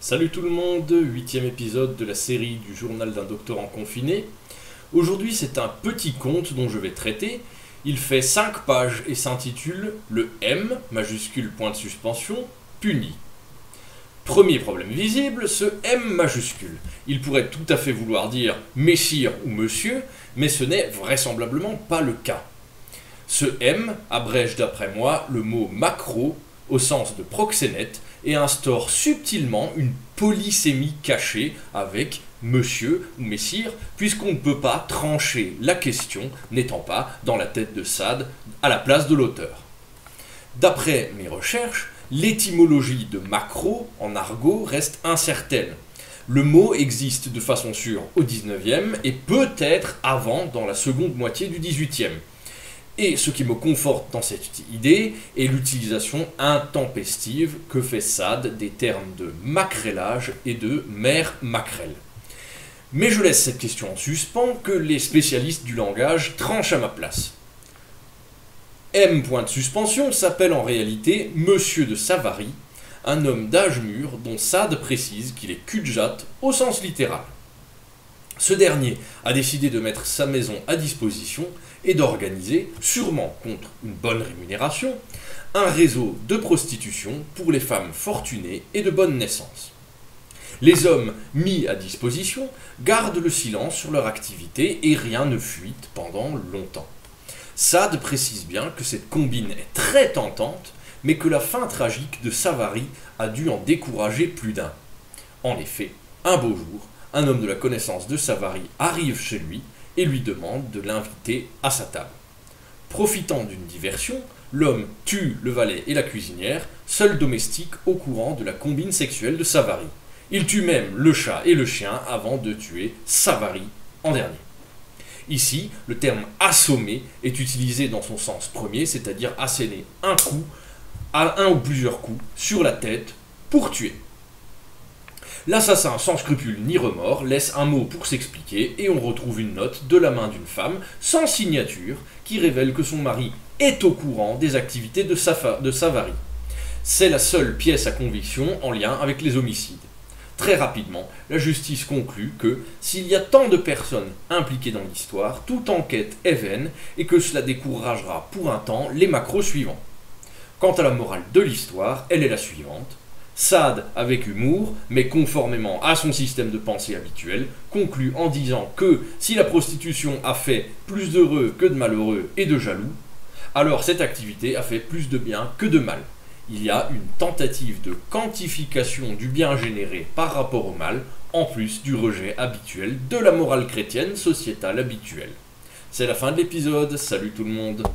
Salut tout le monde, 8e épisode de la série du journal d'un doctorant confiné. Aujourd'hui c'est un petit conte dont je vais traiter. Il fait 5 pages et s'intitule Le M, majuscule point de suspension, puni. Premier problème visible, ce M majuscule. Il pourrait tout à fait vouloir dire messire ou monsieur, mais ce n'est vraisemblablement pas le cas. Ce M abrège d'après moi le mot macro au sens de proxénète et instaure subtilement une polysémie cachée avec monsieur ou messire, puisqu'on ne peut pas trancher la question n'étant pas dans la tête de Sade à la place de l'auteur. D'après mes recherches, l'étymologie de macro en argot reste incertaine. Le mot existe de façon sûre au 19e et peut-être avant dans la seconde moitié du 18e. Et ce qui me conforte dans cette idée est l'utilisation intempestive que fait Sade des termes de maquerellage et de mère maquerelle. Mais je laisse cette question en suspens, que les spécialistes du langage tranchent à ma place. M. point de suspension s'appelle en réalité Monsieur de Savary, un homme d'âge mûr dont Sade précise qu'il est cul-de-jatte au sens littéral. Ce dernier a décidé de mettre sa maison à disposition et d'organiser, sûrement contre une bonne rémunération, un réseau de prostitution pour les femmes fortunées et de bonne naissance. Les hommes mis à disposition gardent le silence sur leur activité et rien ne fuite pendant longtemps. Sade précise bien que cette combine est très tentante, mais que la fin tragique de Savary a dû en décourager plus d'un. En effet, un beau jour, un homme de la connaissance de Savary arrive chez lui et lui demande de l'inviter à sa table. Profitant d'une diversion, l'homme tue le valet et la cuisinière, seul domestique au courant de la combine sexuelle de Savary. Il tue même le chat et le chien avant de tuer Savary en dernier. Ici, le terme assommer est utilisé dans son sens premier, c'est-à-dire asséner un coup, à un ou plusieurs coups, sur la tête pour tuer. L'assassin sans scrupule ni remords laisse un mot pour s'expliquer et on retrouve une note de la main d'une femme sans signature qui révèle que son mari est au courant des activités de Savary. C'est la seule pièce à conviction en lien avec les homicides. Très rapidement, la justice conclut que s'il y a tant de personnes impliquées dans l'histoire, toute enquête est vaine et que cela découragera pour un temps les macros suivants. Quant à la morale de l'histoire, elle est la suivante. Sade, avec humour, mais conformément à son système de pensée habituel, conclut en disant que si la prostitution a fait plus d'heureux que de malheureux et de jaloux, alors cette activité a fait plus de bien que de mal. Il y a une tentative de quantification du bien généré par rapport au mal, en plus du rejet habituel de la morale chrétienne sociétale habituelle. C'est la fin de l'épisode, salut tout le monde.